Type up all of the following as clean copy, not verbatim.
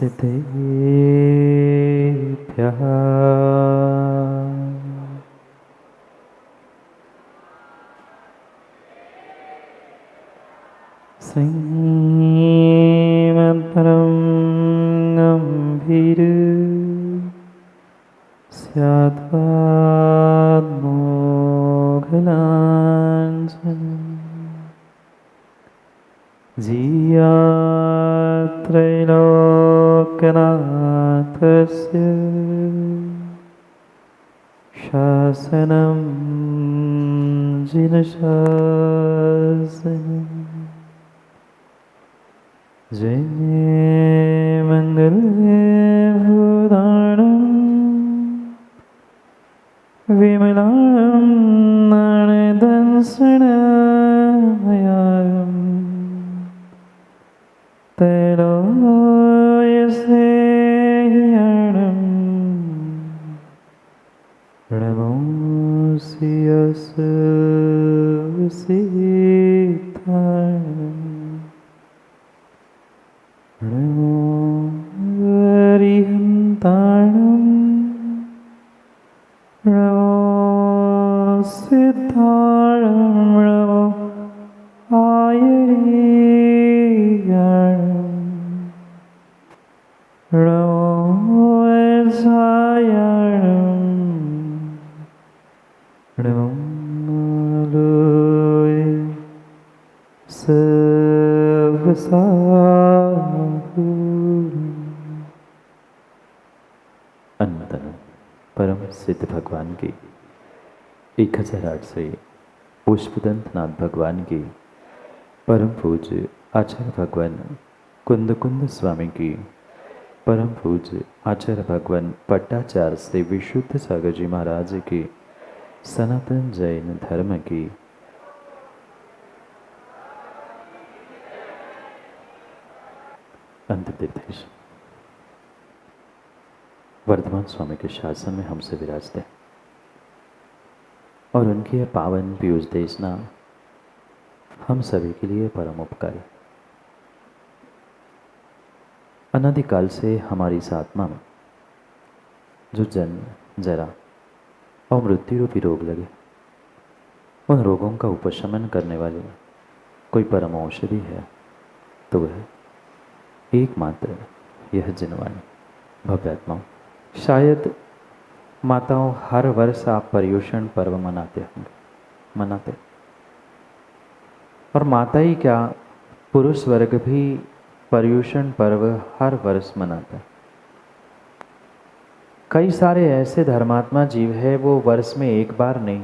सिद्धेभ्यः श्रीमद्परं गम्भीर स्याद्वाद्मोघलाञ्छनम् जियात्रैलोक्यनाथस्य शासनं जिनशासनम् जय मङ्गले भूतानं विमलं नाणदंसनमयाम् तैलोयसेयणं प्रणमोऽस्यसुसीताणम् प्रणमो हरिहन्ताणम् प्रणमो सिद्धाणं प्रणमो आयर्याणम् प्रणमो सायाणम् प्रणमो लोय सर्वसाधु। अनंतन परम सिद्ध भगवान की 1008 से पुष्पदंतनाथ भगवान की परम पूज्य आचार्य भगवान कुंद कुंद स्वामी की परम पूज्य आचार्य भगवान पट्टाचार्य श्री विशुद्ध सागर जी महाराज की सनातन जैन धर्म की अंतर्देश वर्धमान स्वामी के शासन में हमसे विराजते हैं और उनकी यह पावन पीयूष देशना हम सभी के लिए परम उपकारी। अनादिकाल से हमारी इस आत्मा में जो जन्म जरा और मृत्यु रूपी रोग लगे, उन रोगों का उपशमन करने वाली कोई परम औषधि है तो वह एकमात्र यह जिनवाणी भव्यात्माओं। शायद माताओं हर वर्ष आप पर्युषण पर्व मनाते और माता ही क्या, पुरुष वर्ग भी पर्युषण पर्व हर वर्ष मनाता है। कई सारे ऐसे धर्मात्मा जीव है वो वर्ष में एक बार नहीं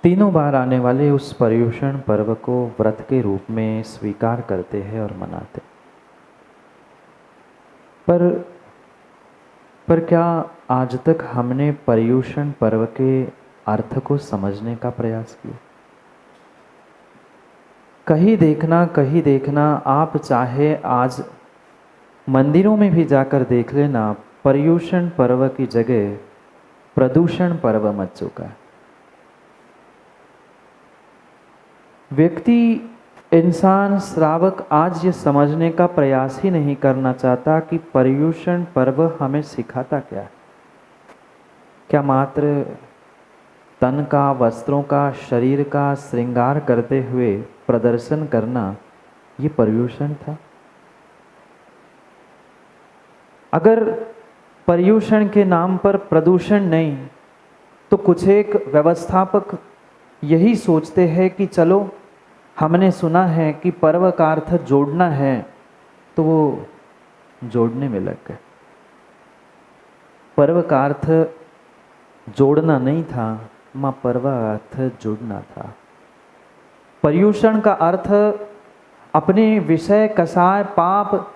3 बार आने वाले उस पर्युषण पर्व को व्रत के रूप में स्वीकार करते हैं और मनाते। पर क्या आज तक हमने पर्युषण पर्व के अर्थ को समझने का प्रयास किया? कहीं देखना आप चाहे आज मंदिरों में भी जाकर देख लेना, पर्युषण पर्व की जगह प्रदूषण पर्व मच चुका है। व्यक्ति, इंसान, श्रावक आज ये समझने का प्रयास ही नहीं करना चाहता कि पर्युषण पर्व हमें सिखाता क्या है। क्या मात्र तन का, वस्त्रों का, शरीर का श्रृंगार करते हुए प्रदर्शन करना ये पर्युषण था? अगर पर्युषण के नाम पर प्रदूषण नहीं तो कुछ एक व्यवस्थापक यही सोचते हैं कि चलो हमने सुना है कि पर्व का अर्थ जोड़ना है, तो वो जोड़ने में लग गए। पर्व का अर्थ जोड़ना नहीं था, मां पर्व का अर्थ जुड़ना था। पर्युषण का अर्थ अपने विषय, कसाय, पाप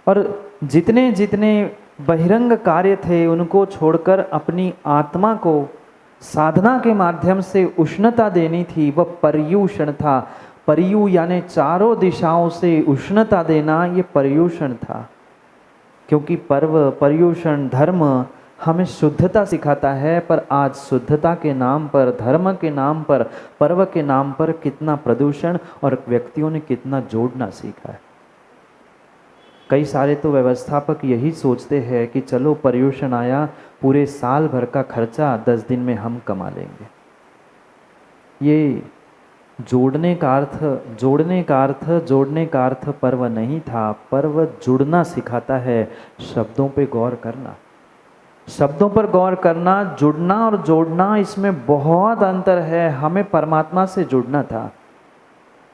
और जितने जितने बहिरंग कार्य थे उनको छोड़कर अपनी आत्मा को साधना के माध्यम से उष्णता देनी थी, वह पर्युषण था। पर्यु यानी चारों दिशाओं से उष्णता देना, ये पर्युषण था। क्योंकि पर्व, पर्युषण, धर्म हमें शुद्धता सिखाता है, पर आज शुद्धता के नाम पर, धर्म के नाम पर, पर्व के नाम पर कितना प्रदूषण और व्यक्तियों ने कितना जोड़ना सीखा है। कई सारे तो व्यवस्थापक यही सोचते हैं कि चलो पर्यूषण आया, पूरे साल भर का खर्चा 10 दिन में हम कमा लेंगे। ये जोड़ने का अर्थ पर्व नहीं था। पर्व जुड़ना सिखाता है, शब्दों पे गौर करना, शब्दों पर गौर करना। जुड़ना और जोड़ना, इसमें बहुत अंतर है। हमें परमात्मा से जुड़ना था,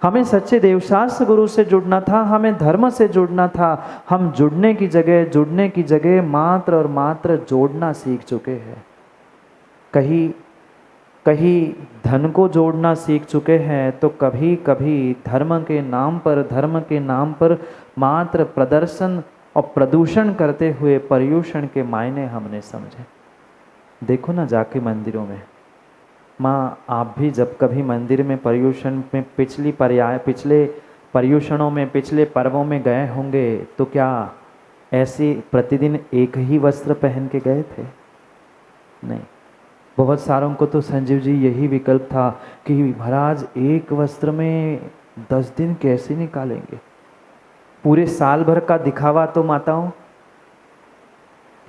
हमें सच्चे देवशास्त्र गुरु से जुड़ना था, हमें धर्म से जुड़ना था। हम जुड़ने की जगह मात्र और मात्र जोड़ना सीख चुके हैं। कहीं धन को जोड़ना सीख चुके हैं, तो कभी कभी धर्म के नाम पर मात्र प्रदर्शन और प्रदूषण करते हुए पर्यूषण के मायने हमने समझे। देखो ना जाके मंदिरों में, माँ आप भी जब कभी मंदिर में पर्यूषण में पिछले पर्यूषणों में, पिछले पर्वों में गए होंगे, तो क्या ऐसे प्रतिदिन एक ही वस्त्र पहन के गए थे? नहीं। बहुत सारों को तो संजीव जी यही विकल्प था कि महाराज एक वस्त्र में 10 दिन कैसे निकालेंगे? पूरे साल भर का दिखावा तो माताओं,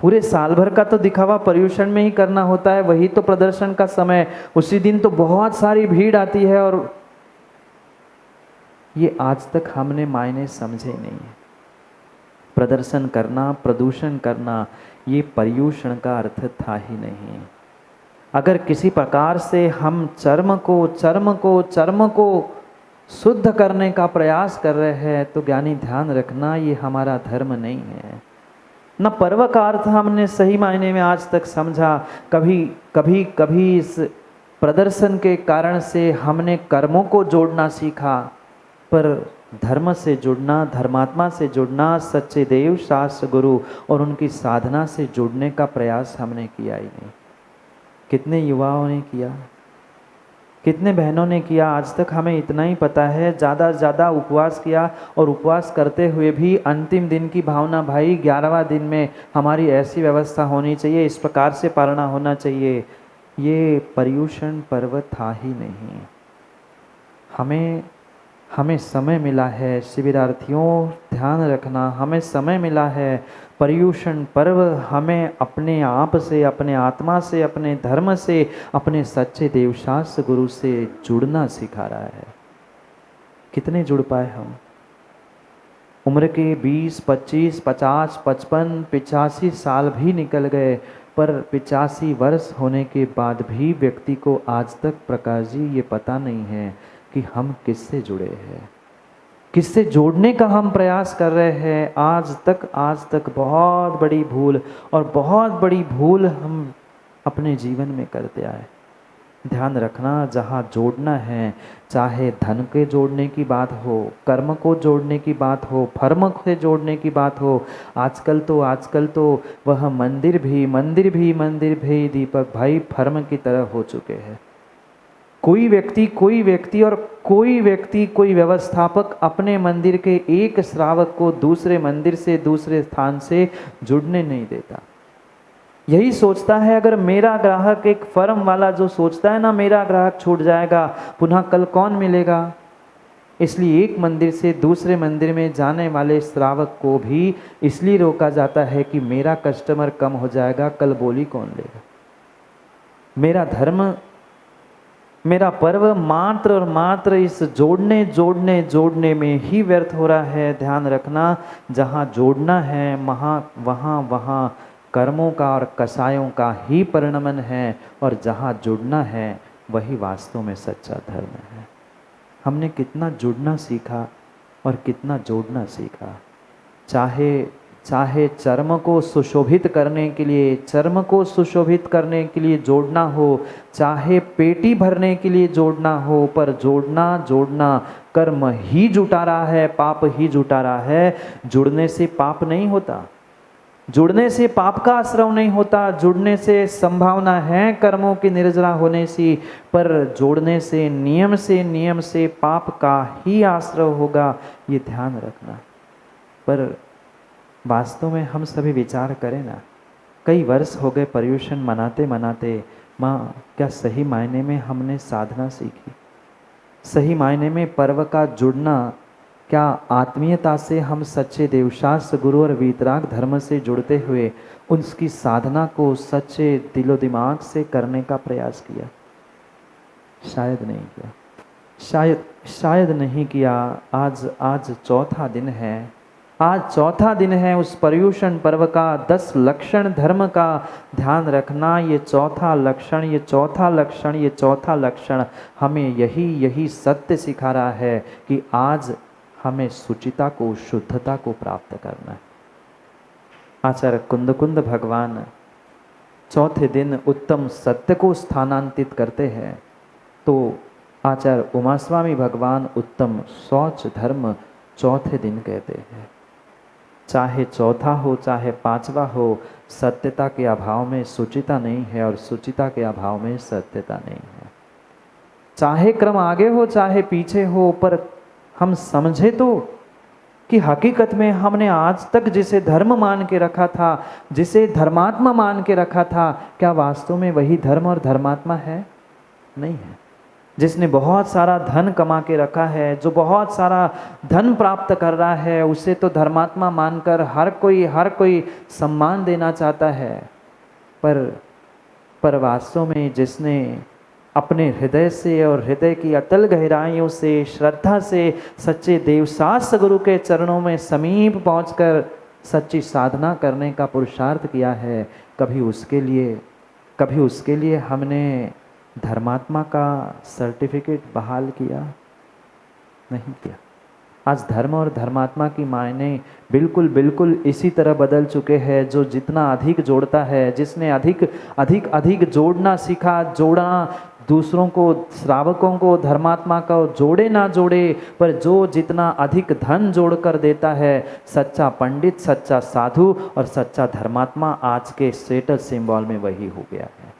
पूरे साल भर का तो दिखावा पर्यूषण में ही करना होता है, वही तो प्रदर्शन का समय। उसी दिन तो बहुत सारी भीड़ आती है, और ये आज तक हमने मायने समझे नहीं है। प्रदर्शन करना, प्रदूषण करना, ये पर्यूषण का अर्थ था ही नहीं। अगर किसी प्रकार से हम चर्म को शुद्ध करने का प्रयास कर रहे हैं, तो ज्ञानी ध्यान रखना, ये हमारा धर्म नहीं है। न पर्व का अर्थ हमने सही मायने में आज तक समझा। कभी इस प्रदर्शन के कारण से हमने कर्मों को जोड़ना सीखा, पर धर्म से जुड़ना, धर्मात्मा से जुड़ना, सच्चे देव शास्त्र गुरु और उनकी साधना से जुड़ने का प्रयास हमने किया ही नहीं। कितने युवाओं ने किया, कितने बहनों ने किया, आज तक हमें इतना ही पता है। ज़्यादा से ज़्यादा उपवास किया, और उपवास करते हुए भी अंतिम दिन की भावना, भाई 11वां दिन में हमारी ऐसी व्यवस्था होनी चाहिए, इस प्रकार से पालना होना चाहिए। ये पर्यूषण पर्व था ही नहीं। हमें समय मिला है, शिविरार्थियों ध्यान रखना, हमें समय मिला है। पर्यूषण पर्व हमें अपने आप से, अपने आत्मा से, अपने धर्म से, अपने सच्चे देवशास्त्र गुरु से जुड़ना सिखा रहा है। कितने जुड़ पाए हम? उम्र के 20, 25, 50, 55, 85 साल भी निकल गए, पर 85 वर्ष होने के बाद भी व्यक्ति को आज तक प्रकाश जी ये पता नहीं है कि हम किससे जुड़े हैं, किससे जोड़ने का हम प्रयास कर रहे हैं। आज तक बहुत बड़ी भूल, और बहुत बड़ी भूल हम अपने जीवन में करते आए। ध्यान रखना, जहाँ जोड़ना है, चाहे धन के जोड़ने की बात हो, कर्म को जोड़ने की बात हो, फर्म से जोड़ने की बात हो, आजकल तो वह मंदिर भी दीपक भाई फर्म की तरह हो चुके हैं। कोई व्यवस्थापक अपने मंदिर के एक श्रावक को दूसरे मंदिर से, दूसरे स्थान से जुड़ने नहीं देता। यही सोचता है, अगर मेरा ग्राहक, एक फर्म वाला जो सोचता है ना, मेरा ग्राहक छूट जाएगा, पुनः कल कौन मिलेगा? इसलिए एक मंदिर से दूसरे मंदिर में जाने वाले श्रावक को भी इसलिए रोका जाता है कि मेरा कस्टमर कम हो जाएगा, कल बोली कौन लेगा? मेरा धर्म, मेरा पर्व मात्र और मात्र इस जोड़ने में ही व्यर्थ हो रहा है। ध्यान रखना, जहाँ जोड़ना है वहाँ कर्मों का और कसायों का ही परिणमन है, और जहाँ जुड़ना है वही वास्तव में सच्चा धर्म है। हमने कितना जुड़ना सीखा और कितना जोड़ना सीखा। चाहे चर्म को सुशोभित करने के लिए जोड़ना हो, चाहे पेटी भरने के लिए जोड़ना हो, पर जोड़ना कर्म ही जुटा रहा है, पाप ही जुटा रहा है। जुड़ने से पाप नहीं होता, जुड़ने से पाप का आश्रव नहीं होता, जुड़ने से संभावना है कर्मों की निर्जरा होने से, पर जोड़ने से नियम से पाप का ही आश्रव होगा। ये ध्यान रखना। पर वास्तव में हम सभी विचार करें ना, कई वर्ष हो गए पर्यूषण मनाते, माँ क्या सही मायने में हमने साधना सीखी? सही मायने में पर्व का जुड़ना क्या आत्मीयता से हम सच्चे देवशास्त्र गुरु और वीतराग धर्म से जुड़ते हुए उसकी साधना को सच्चे दिलो दिमाग से करने का प्रयास किया? शायद नहीं किया, शायद नहीं किया। आज चौथा दिन है, आज चौथा दिन है उस पर्युषण पर्व का। 10 लक्षण धर्म का ध्यान रखना। ये चौथा लक्षण, ये चौथा लक्षण, ये चौथा लक्षण हमें यही सत्य सिखा रहा है कि आज हमें शुचिता को, शुद्धता को प्राप्त करना है। आचार्य कुंद भगवान चौथे दिन उत्तम सत्य को स्थानांतरित करते हैं, तो आचार्य उमास्वामी भगवान उत्तम शौच धर्म चौथे दिन कहते हैं। चाहे चौथा हो चाहे पांचवा हो, सत्यता के अभाव में शुचिता नहीं है और शुचिता के अभाव में सत्यता नहीं है। चाहे क्रम आगे हो चाहे पीछे हो, पर हम समझे तो कि हकीकत में हमने आज तक जिसे धर्म मान के रखा था, जिसे धर्मात्मा मान के रखा था, क्या वास्तव में वही धर्म और धर्मात्मा है? नहीं है। जिसने बहुत सारा धन कमा के रखा है, जो बहुत सारा धन प्राप्त कर रहा है, उसे तो धर्मात्मा मानकर हर कोई सम्मान देना चाहता है, पर वास्तव में जिसने अपने हृदय से और हृदय की अतल गहराइयों से श्रद्धा से सच्चे देवशास्त्र गुरु के चरणों में समीप पहुंचकर सच्ची साधना करने का पुरुषार्थ किया है, कभी उसके लिए हमने धर्मात्मा का सर्टिफिकेट बहाल किया? नहीं किया। आज धर्म और धर्मात्मा की मायने बिल्कुल इसी तरह बदल चुके हैं। जो जितना अधिक जोड़ता है, जिसने अधिक जोड़ना सीखा, जोड़ा दूसरों को, श्रावकों को, धर्मात्मा को जोड़े ना जोड़े, पर जो जितना अधिक धन जोड़ कर देता है, सच्चा पंडित, सच्चा साधु और सच्चा धर्मात्मा आज के स्टेटस सिंबल में वही हो गया है।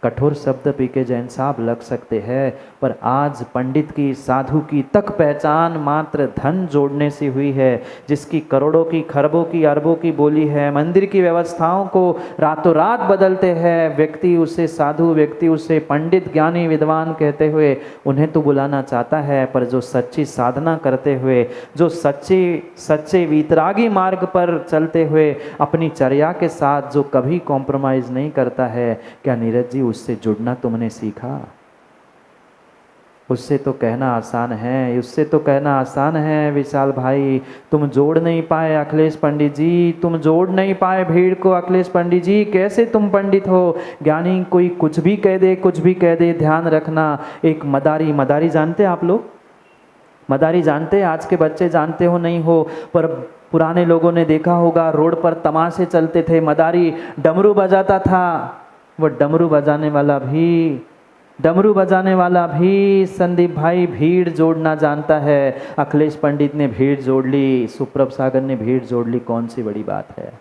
कठोर शब्द पीके जैन साहब लग सकते हैं, पर आज पंडित की, साधु की तक पहचान मात्र धन जोड़ने से हुई है। जिसकी करोड़ों की, खरबों की, अरबों की बोली है, मंदिर की व्यवस्थाओं को रातों रात बदलते हैं, व्यक्ति उसे साधु, व्यक्ति उसे पंडित, ज्ञानी, विद्वान कहते हुए उन्हें तो बुलाना चाहता है, पर जो सच्ची साधना करते हुए, जो सच्चे वीतरागी मार्ग पर चलते हुए अपनी चर्या के साथ जो कभी कॉम्प्रोमाइज नहीं करता है, क्या नीरज जी उससे जुड़ना तुमने सीखा? उससे तो कहना आसान है, विशाल भाई, तुम जोड़ नहीं पाए अखिलेश पंडित जी, तुम जोड़ नहीं पाए भीड़ को अखिलेश पंडित जी, कैसे तुम पंडित हो? ज्ञानी कोई कुछ भी कह दे, ध्यान रखना। एक मदारी जानते आप लोग? मदारी जानते? आज के बच्चे जानते हो नहीं हो, पर पुराने लोगों ने देखा होगा, रोड पर तमाशे चलते थे, मदारी डमरू बजाता था। वो डमरू बजाने वाला भी संदीप भाई भीड़ जोड़ना जानता है। अखिलेश पंडित ने भीड़ जोड़ ली, सुप्रभ सागर ने भीड़ जोड़ ली, कौन सी बड़ी बात है?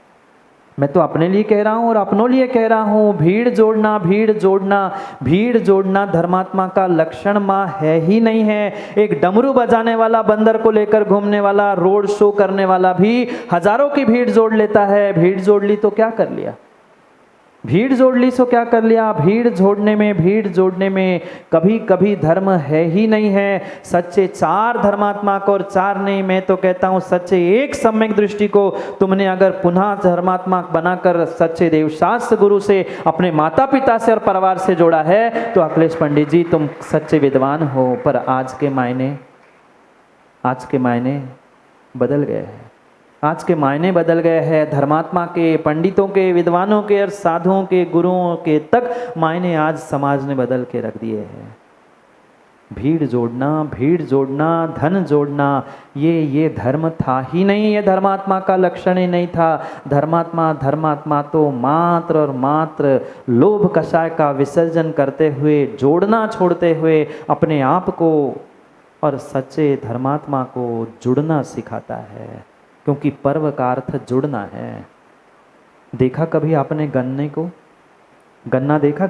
मैं तो अपने लिए कह रहा हूँ और अपनों लिए कह रहा हूँ, भीड़ जोड़ना धर्मात्मा का लक्षण माँ है ही नहीं है। एक डमरू बजाने वाला, बंदर को लेकर घूमने वाला, रोड शो करने वाला भी हजारों की भीड़ जोड़ लेता है। भीड़ जोड़ ली तो क्या कर लिया? भीड़ जोड़ने में कभी धर्म है ही नहीं है। सच्चे 4 धर्मात्मा को, और 4 नहीं, मैं तो कहता हूँ सच्चे एक सम्यक दृष्टि को तुमने अगर पुनः धर्मात्मा बनाकर सच्चे देवशास्त्र गुरु से, अपने माता पिता से और परिवार से जोड़ा है, तो अखिलेश पंडित जी तुम सच्चे विद्वान हो। पर आज के मायने बदल गए हैं। आज के मायने बदल गए हैं। धर्मात्मा के, पंडितों के, विद्वानों के और साधुओं के, गुरुओं के तक मायने आज समाज ने बदल के रख दिए हैं। भीड़ जोड़ना, धन जोड़ना, ये धर्म था ही नहीं, ये धर्मात्मा का लक्षण ही नहीं था। धर्मात्मा तो मात्र और मात्र लोभ कषाय का विसर्जन करते हुए, जोड़ना छोड़ते हुए अपने आप को और सच्चे धर्मात्मा को जुड़ना सिखाता है, क्योंकि पर्व का अर्थ जुड़ना है। देखा कभी आपने गन्ने को? गन्ना देखा?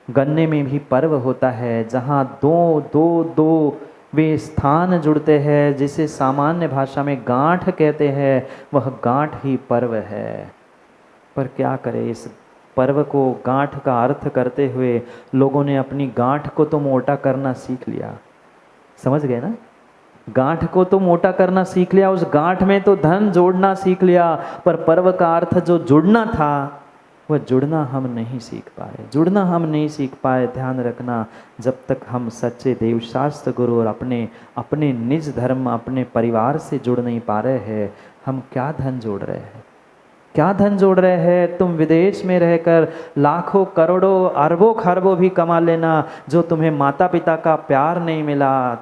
गन्ने में भी पर्व होता है, जहाँ दो वे स्थान जुड़ते हैं, जिसे सामान्य भाषा में गांठ कहते हैं, वह गांठ ही पर्व है। पर क्या करें, इस पर्व को गांठ का अर्थ करते हुए लोगों ने अपनी गांठ को तो मोटा करना सीख लिया। समझ गए ना? गांठ को तो मोटा करना सीख लिया, उस गांठ में तो धन जोड़ना सीख लिया, पर पर्व का अर्थ जो जुड़ना था वह जुड़ना हम नहीं सीख पाए, जुड़ना हम नहीं सीख पाए। ध्यान रखना, जब तक हम सच्चे देवशास्त्र गुरु और अपने अपने निज धर्म, अपने परिवार से जुड़ नहीं पा रहे हैं, हम क्या धन जोड़ रहे हैं, क्या धन जोड़ रहे हैं। तुम विदेश में रहकर लाखों करोड़ों अरबों खरबों भी कमा लेना, जो तुम्हें माता पिता का प्यार नहीं मिला,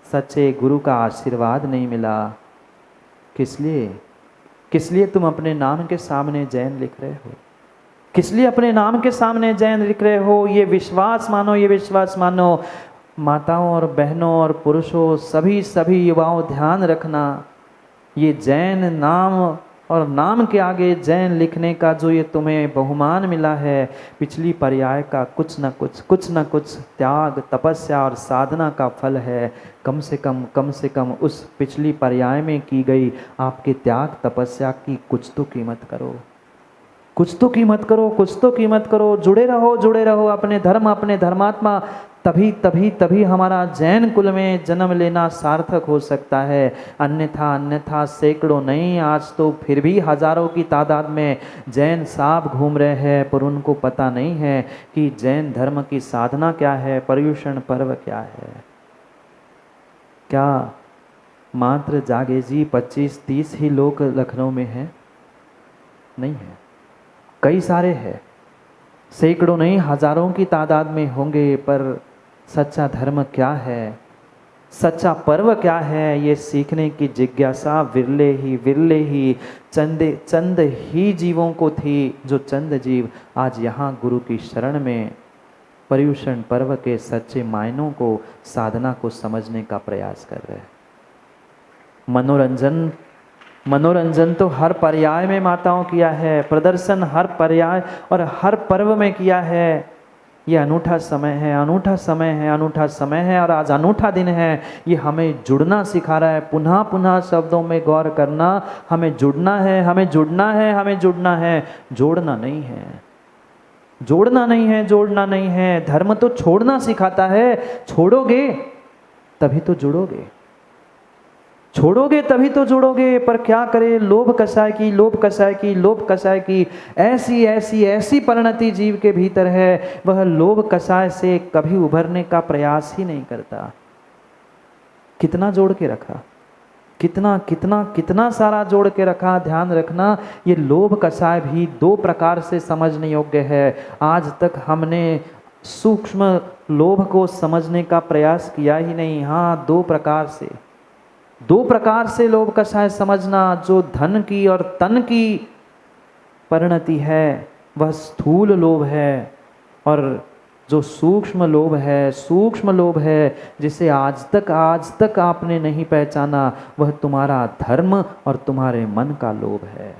सच्चे गुरु का आशीर्वाद नहीं मिला, किस लिए तुम अपने नाम के सामने जैन लिख रहे हो, किस लिए अपने नाम के सामने जैन लिख रहे हो। ये विश्वास मानो, ये विश्वास मानो। माताओं और बहनों और पुरुषों, सभी युवाओं, ध्यान रखना, ये जैन नाम और नाम के आगे जैन लिखने का जो ये तुम्हें बहुमान मिला है, पिछली पर्याय का कुछ न कुछ त्याग, तपस्या और साधना का फल है। कम से कम उस पिछली पर्याय में की गई आपके त्याग तपस्या की कुछ तो कीमत करो, कुछ तो कीमत करो। जुड़े रहो अपने धर्म, अपने धर्मात्मा, तभी हमारा जैन कुल में जन्म लेना सार्थक हो सकता है। अन्यथा सैकड़ों नहीं, आज तो फिर भी हजारों की तादाद में जैन साहब घूम रहे हैं, पर उनको पता नहीं है कि जैन धर्म की साधना क्या है, पर्युषण पर्व क्या है। क्या मात्र जागे जी 25-30 ही लोग लखनऊ में हैं? नहीं है, कई सारे हैं, सैकड़ों नहीं हजारों की तादाद में होंगे। पर सच्चा धर्म क्या है, सच्चा पर्व क्या है, ये सीखने की जिज्ञासा विरले ही चंद ही जीवों को थी, जो चंद जीव आज यहाँ गुरु की शरण में पर्युषण पर्व के सच्चे मायनों को, साधना को समझने का प्रयास कर रहे हैं। मनोरंजन तो हर पर्याय में माताओं किया है, प्रदर्शन हर पर्याय और हर पर्व में किया है। ये अनूठा समय है और आज अनूठा दिन है। ये हमें जुड़ना सिखा रहा है, पुनः शब्दों में गौर करना। हमें जुड़ना है, जोड़ना नहीं है। धर्म तो छोड़ना सिखाता है, छोड़ोगे तभी तो जुड़ोगे, पर क्या करे, लोभ कषाय की ऐसी परिणति जीव के भीतर है, वह लोभ कषाय से कभी उभरने का प्रयास ही नहीं करता। कितना जोड़ के रखा, कितना सारा जोड़ के रखा। ध्यान रखना, ये लोभ कषाय भी 2 प्रकार से समझने योग्य है। आज तक हमने सूक्ष्म लोभ को समझने का प्रयास किया ही नहीं। हाँ, 2 प्रकार से लोभ कषाय समझना। जो धन की और तन की परिणति है वह स्थूल लोभ है, और जो सूक्ष्म लोभ है जिसे आज तक आपने नहीं पहचाना, वह तुम्हारा धर्म और तुम्हारे मन का लोभ है।